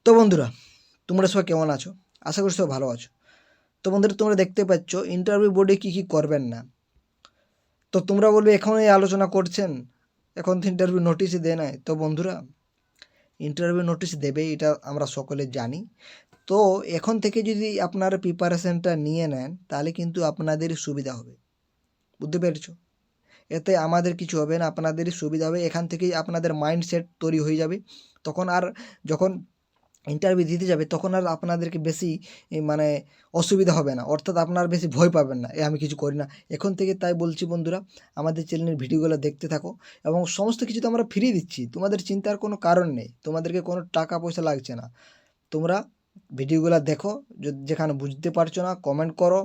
তো বন্ধুরা, তোমরা সবাই কেমন আছো? আশা করি সবাই ভালো আছো। তো বন্ধুরা, তোমরা দেখতে পাচ্ছ ইন্টারভিউ বোর্ডে কী কী করবেন না। তো তোমরা বলবে এখন এই আলোচনা করছেন, এখন তো ইন্টারভিউ নোটিশই দেয় নাই। তো বন্ধুরা, ইন্টারভিউ নোটিশ দেবে এটা আমরা সকলে জানি। তো এখন থেকে যদি আপনারা প্রিপারেশনটা নিয়ে নেন তাহলে কিন্তু আপনাদেরই সুবিধা হবে। বুঝতে পেরেছো? এতে আমাদের কিছু হবে না, আপনাদেরই সুবিধা হবে। এখান থেকেই আপনাদের মাইন্ডসেট তৈরি হয়ে যাবে। তখন আর যখন ইন্টারভিউ দিতে যাবে তখন আর আপনাদেরকে বেশি মানে অসুবিধা হবে না, অর্থাৎ আপনার বেশি ভয় পাবেন না আমি কিছু করি না এখন থেকে। তাই বলছি বন্ধুরা, আমাদের চ্যানেলের ভিডিওগুলো দেখতে থাকো এবং সমস্ত কিছু তো আমরা ফ্রি দিচ্ছি, তোমাদের চিন্তার কোনো কারণ নেই, তোমাদেরকে কোনো টাকা পয়সা লাগছে না। তোমরা ভিডিওগুলো দেখো, যেখানে বুঝতে পারছো না কমেন্ট করো,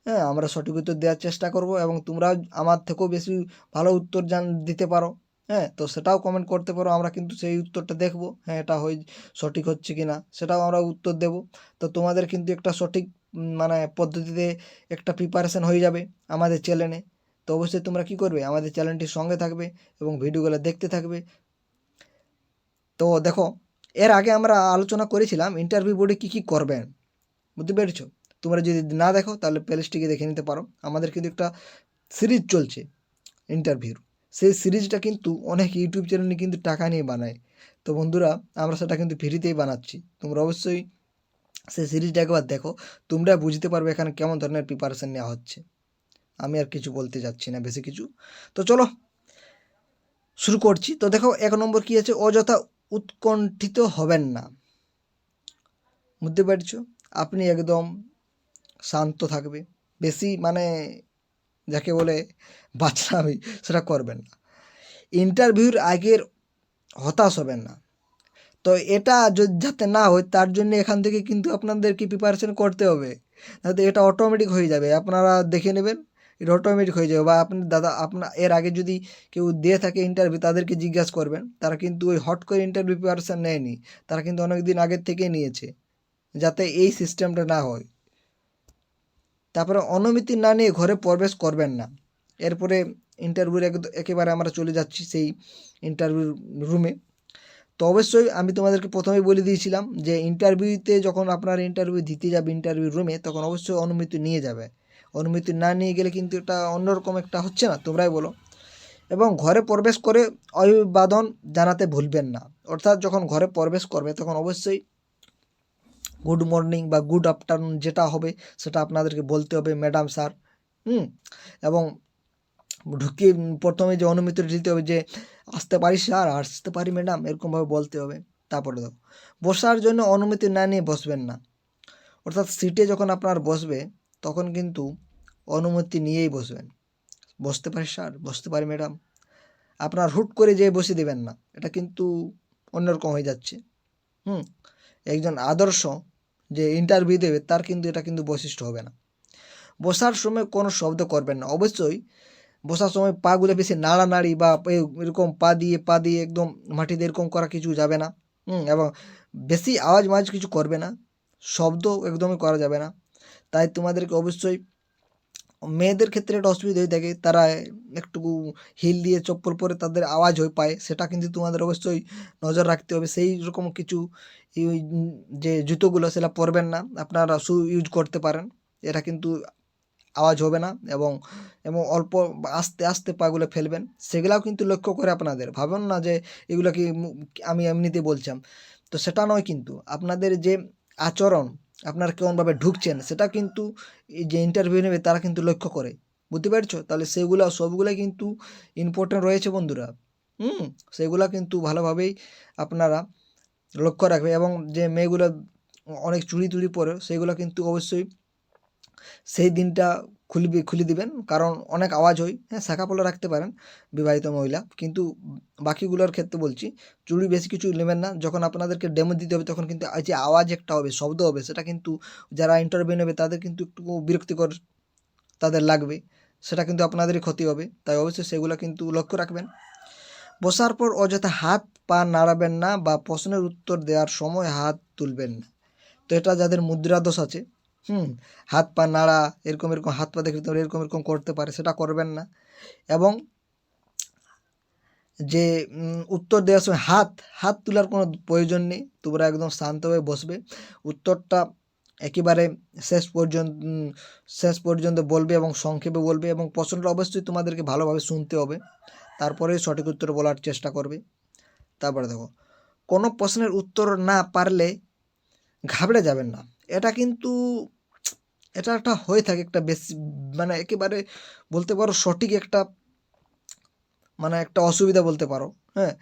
হ্যাঁ আমরা সঠিক উত্তর দেওয়ার চেষ্টা করব এবং তোমরা আমার থেকেও বেশি ভালো উত্তর দিতে পারো। হ্যাঁ, তো সেটাও কমেন্ট করতে পারো, আমরা কিন্তু সেই উত্তরটা দেখব, হ্যাঁ এটা সঠিক হচ্ছে কি না সেটাও আমরা উত্তর দেব। তো তোমাদের কিন্তু একটা সঠিক মানে পদ্ধতিতে একটা প্রিপারেশন হয়ে যাবে আমাদের চ্যানেলে। তো অবশ্যই তোমরা কি করবে, আমাদের চ্যানেলটির সঙ্গে থাকবে এবং ভিডিওগুলো দেখতে থাকবে। তো দেখো, এর আগে আমরা আলোচনা করেছিলাম ইন্টারভিউ বোর্ডে কী কী করবেন। বুঝতে পেরেছো? তোমরা যদি না দেখো তাহলে প্লেলিস্টটিকে দেখে নিতে পারো। আমাদের কিন্তু একটা সিরিজ চলছে ইন্টারভিউর, সেই সিরিজটা কিন্তু অনেক ইউটিউব চ্যানেলে কিন্তু টাকা নিয়ে বানায়। তো বন্ধুরা, আমরা সেটা কিন্তু ফ্রিতেই বানাচ্ছি। তোমরা অবশ্যই সেই সিরিজটা একবার দেখো, তোমরা বুঝতে পারবে এখানে কেমন ধরনের প্রিপারেশান নেওয়া হচ্ছে। আমি আর কিছু বলতে যাচ্ছি না বেশি কিছু। তো চলো শুরু করছি। তো দেখো, 1 নম্বর কী আছে, অযথা উৎকণ্ঠিত হবেন না। বুঝতে পারছো? আপনি একদম শান্ত থাকবে, বেশি মানে যাকে বলে বাচ্চামি সেটা করবেন না। ইন্টারভিউর আগের হতাশ হবেন না। তো এটা যাতে না হয় তার জন্য এখান থেকে কিন্তু আপনাদেরকে প্রিপারেশন করতে হবে, যাতে এটা অটোমেটিক হয়ে যাবে। আপনারা দেখে নেবেন, এটা অটোমেটিক হয়ে যাবে। বা আপনি দাদা আপনার এর আগে যদি কেউ দিয়ে থাকে ইন্টারভিউ, তাদেরকে জিজ্ঞাসা করবেন, তারা কিন্তু ওই হট করে ইন্টারভিউ প্রিপারেশন নেয়নি, তারা কিন্তু অনেক দিন আগের থেকে নিয়েছে, যাতে এই সিস্টেমটা না হয়। তারপরে অনুমতি না নিয়ে ঘরে প্রবেশ করবেন না। এরপরে ইন্টারভিউর একেবারে আমরা চলে যাচ্ছি সেই ইন্টারভিউ রুমে। তো অবশ্যই আমি তোমাদেরকে প্রথমেই বলে দিয়েছিলাম যে ইন্টারভিউতে যখন আপনার ইন্টারভিউ দিতে যাবে ইন্টারভিউ রুমে, তখন অবশ্যই অনুমতি নিয়ে যাবে। অনুমতি না নিয়ে গেলে কিন্তু এটা অন্যরকম একটা হচ্ছে না, তোমরাই বলো। এবং ঘরে প্রবেশ করে অভিবাদন জানাতে ভুলবেন না। অর্থাৎ যখন ঘরে প্রবেশ করবে তখন অবশ্যই গুড মর্নিং বা গুড আফটারনুন যেটা হবে সেটা আপনাদেরকে বলতে হবে, ম্যাডাম স্যার। এবং ঢুকে প্রথমে যে অনুমতিটা দিতে হবে যে আসতে পারি স্যার, আসতে পারি ম্যাডাম, এরকমভাবে বলতে হবে। তারপরে দেখো, বসার জন্য অনুমতি না নিয়ে বসবেন না। অর্থাৎ সিটে যখন আপনার বসবে তখন কিন্তু অনুমতি নিয়েই বসবেন। বসতে পারি স্যার, বসতে পারি ম্যাডাম, আপনার হুট করে যেয়ে বসে দেবেন না, এটা কিন্তু অন্যরকম হয়ে যাচ্ছে। একজন আদর্শ যে ইন্টারভিউ দেবে তার কিন্তু এটা কিন্তু বৈশিষ্ট্য হবে না। বসার সময় কোনো শব্দ করবেন না। অবশ্যই বসার সময় পাগুলো বেশি নাড়ানাড়ি বা এরকম পা দিয়ে একদম মাটিতে এরকম করা কিছু যাবে না। এবং বেশি আওয়াজ কিছু করবে না, শব্দ একদমই করা যাবে না। তাই তোমাদেরকে অবশ্যই, মেয়েদের ক্ষেত্রে একটা অসুবিধা হয়ে থাকে, তারা একটু হিল দিয়ে চপ্পল পরে তাদের আওয়াজ হয়ে পায়, সেটা কিন্তু তোমাদের অবশ্যই নজর রাখতে হবে। সেই রকম কিছু যে জুতোগুলো সেটা পরবেন না, আপনারা শু ইউজ করতে পারেন, এটা কিন্তু আওয়াজ হবে না। এবং এবং অল্প আস্তে আস্তে পাগুলো ফেলবেন, সেগুলাও কিন্তু লক্ষ্য করে আপনাদের। ভাবেন না যে এগুলো কি আমি এমনিতে বলছিলাম, তো সেটা নয়। কিন্তু আপনাদের যে আচরণ, আপনারা কেমনভাবে ঢুকছেন সেটা কিন্তু এই যে ইন্টারভিউ নেবে তারা কিন্তু লক্ষ্য করে। বুঝতে পারছো? তাহলে সেগুলো সবগুলোই কিন্তু ইম্পর্টেন্ট রয়েছে বন্ধুরা। সেগুলো কিন্তু ভালোভাবেই আপনারা লক্ষ্য রাখবে। এবং যে মেয়েগুলো অনেক চুড়ি টুড়ি পরে সেগুলো কিন্তু অবশ্যই সেই দিনটা খুলে দিবেন, কারণ অনেক আওয়াজ হয়। হ্যাঁ, শাখা পলা রাখতে পারেন বিবাহিত মহিলা, কিন্তু বাকিগুলোর ক্ষেত্রে বলছি চুড়ি বেশি কিছু নেবেন না। যখন আপনাদেরকে ডেমো দিতে হবে তখন কিন্তু যে আওয়াজ একটা হবে, শব্দ হবে, সেটা কিন্তু যারা ইন্টারভিউ নেবে তাদের কিন্তু একটু বিরক্তিকর তাদের লাগবে, সেটা কিন্তু আপনাদেরই ক্ষতি হবে। তাই অবশ্যই সেগুলো কিন্তু লক্ষ্য রাখবেন। বসার পর অযথা হাত পা নাড়াবেন না বা প্রশ্নের উত্তর দেওয়ার সময় হাত তুলবেন না। তো এটা যাদের মুদ্রা দোষ আছে, হাত পা নাড়া, এরকম হাত পা দেখে এরকম করতে পারে, সেটা করবেন না। এবং যে উত্তর দেওয়ার সময় হাত তোলার কোনো প্রয়োজন নেই। তোমরা একদম শান্তভাবে বসবে, উত্তরটা একেবারে শেষ পর্যন্ত বলবে এবং সংক্ষেপে বলবে, এবং প্রশ্নটা অবশ্যই তোমাদেরকে ভালোভাবে শুনতে হবে, তারপরে সঠিক উত্তর বলার চেষ্টা করবে। তারপরে দেখো, কোনো প্রশ্নের উত্তর না পারলে ঘাবড়ে যাবেন না। এটা কিন্তু এটা একটা হয়ে থাকে, একটা বেশি মানে একেবারে বলতে পারো সঠিক একটা একটা অসুবিধা বলতে পারো। হ্যাঁ,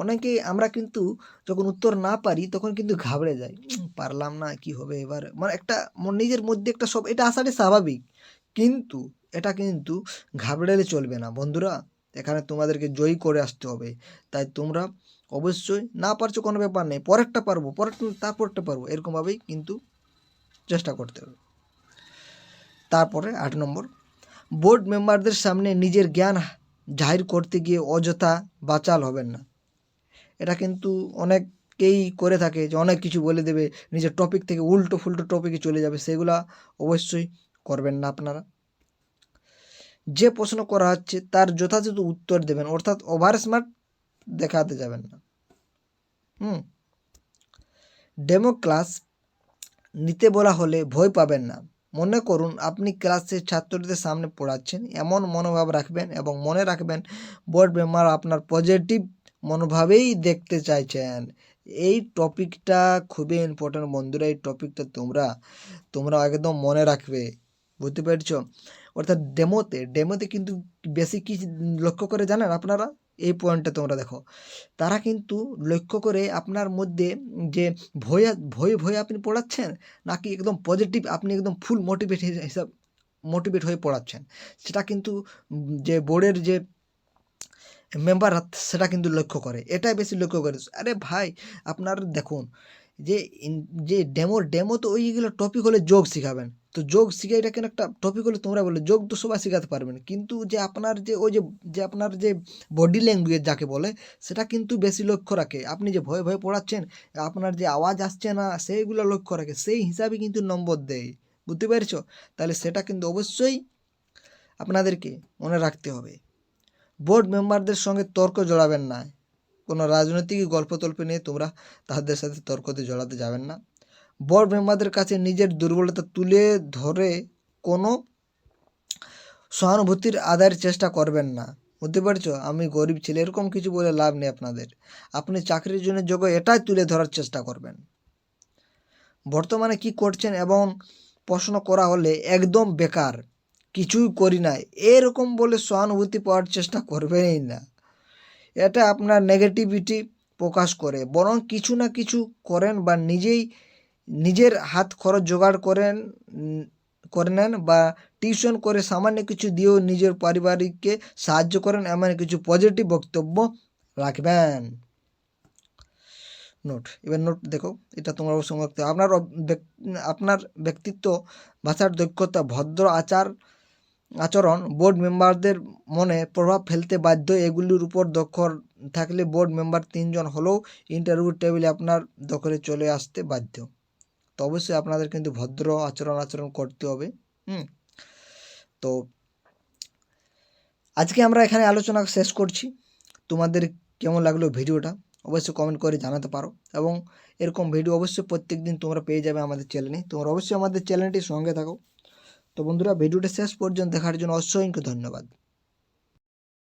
অনেকেই আমরা কিন্তু যখন উত্তর না পারি তখন কিন্তু ঘাবড়ে যাই, পারলাম না, কি হবে এবার, একটা নিজের মধ্যে একটা সব, এটা আসাটাই স্বাভাবিক, কিন্তু এটা কিন্তু ঘাবড়ালে চলবে না বন্ধুরা। এখানে তোমাদেরকে জয়ী করে আসতে হবে। তাই তোমরা অবশ্যই, না পারছো কোনো ব্যাপার নেই, পরেরটা পারবো, তারপরটা পারবো, এরকমভাবেই কিন্তু চেষ্টা করতে হবে। তারপরে 8 নম্বর, বোর্ড মেম্বারদের সামনে নিজের জ্ঞান জাহির করতে গিয়ে অযথা বাচাল হবেন না। এটা কিন্তু অনেকেই করে থাকে, যে অনেক কিছু বলে দেবে, নিজের টপিক থেকে উল্টো ফুল্টো টপিকে চলে যাবে, সেগুলা অবশ্যই করবেন না আপনারা। যে প্রশ্ন করা হচ্ছে তার যথাযথ উত্তর দেবেন, অর্থাৎ ওভার স্মার্ট দেখাতে যাবেন না। ডেমো ক্লাস নিতে বলা হলে ভয় পাবেন না। মনে করুন আপনি ক্লাসে ছাত্রদের সামনে পড়াচ্ছেন, এমন মনোভাব রাখবেন এবং মনে রাখবেন বোর্ড মেম্বার আপনার পজিটিভ মনোভাবেই দেখতে চাইছেন। এই টপিকটা খুবই ইম্পর্টেন্ট বন্ধুরা, এই টপিকটা তোমরা একদম মনে রাখবে, বুঝতে পেরেছ? অর্থাৎ ডেমোতে কিন্তু বেশি কি লক্ষ্য করে জানেন আপনারা? এই পয়েন্টটা তোমরা দেখো, তারা কিন্তু লক্ষ্য করে আপনার মধ্যে যে ভয়ে আপনি পড়াচ্ছেন, নাকি একদম পজিটিভ আপনি একদম ফুল মোটিভেট হয়ে পড়াচ্ছেন, সেটা কিন্তু যে বোর্ডের যে মেম্বার সেটা কিন্তু লক্ষ্য করে, এটাই বেশি লক্ষ্য করে। আরে ভাই, আপনার দেখুন যে ডেমো তো ওইগুলো টপিক হলে যোগ শিখাবেন, তো যোগ শিখে এটা কেন একটা টপিক হলে তোমরা বলে যোগ তো সবাই শেখাতে পারবেন, কিন্তু যে আপনার যে ওই যে আপনার যে বডি ল্যাঙ্গুয়েজ যাকে বলে, সেটা কিন্তু বেশি লক্ষ্য রাখে। আপনি যে ভয়ে পড়াচ্ছেন, আপনার যে আওয়াজ আসছে না সেইগুলো লক্ষ্য রাখে, সেই হিসাবে কিন্তু নম্বর দেয়, বুঝতে পেরেছ? তাহলে সেটা কিন্তু অবশ্যই আপনাদেরকে মনে রাখতে হবে। বোর্ড মেম্বারদের সঙ্গে তর্ক জড়াবেন না। কোনো রাজনৈতিক গল্পতল্প নিয়ে তোমরা তাদের সাথে তর্কতে জড়াতে যাবেন না। বোর্ড মেম্বারদের কাছে নিজের দুর্বলতা তুলে ধরে কোনো সহানুভূতির আদায়ের চেষ্টা করবেন না। বুঝতে পারছো? আমি গরিব ছেলে, এরকম কিছু বলে লাভ নেই আপনাদের। আপনি চাকরির জন্য যোগ্য, এটাই তুলে ধরার চেষ্টা করবেন। বর্তমানে কি করছেন এবং প্রশ্ন করা হলে একদম বেকার, কিছুই করি না, এরকম বলে সহানুভূতি পাওয়ার চেষ্টা করবেনই না। এটা আপনার নেগেটিভিটি প্রকাশ করে, বরং কিছু না কিছু করেন বা নিজের হাত খরচ জোগাড় করে নেন, বা টিউশন করে সামান্য কিছু দিয়েও নিজের পারিবারিককে সাহায্য করেন, এমন কিছু পজিটিভ বক্তব্য রাখবেন। এবার নোট দেখো, এটা তোমরা অবশ্যই মনে রাখতে হবে। আপনার ব্যক্তিত্ব, ভাষার দক্ষতা, ভদ্র আচরণ বোর্ড মেম্বারদের মনে প্রভাব ফেলতে বাধ্য। এগুলির উপর দক্ষ থাকলে বোর্ড মেম্বার 3 জন হলেও ইন্টারভিউ টেবিলে আপনার দখলে চলে আসতে বাধ্য। তো অবশ্যই আপনাদের কিন্তু ভদ্র আচরণ করতে হবে। তো আজকে আমরা এখানে আলোচনা শেষ করছি। তোমাদের কেমন লাগলো ভিডিওটা অবশ্যই কমেন্ট করে জানাতে পারো, এবং এরকম ভিডিও অবশ্যই প্রত্যেক দিন তোমরা পেয়ে যাবে আমাদের চ্যানেলে। তোমরা অবশ্যই আমাদের চ্যানেলটির সঙ্গে থাকো। তো বন্ধুরা, ভিডিওটা শেষ পর্যন্ত দেখার জন্য অসংখ্য ধন্যবাদ।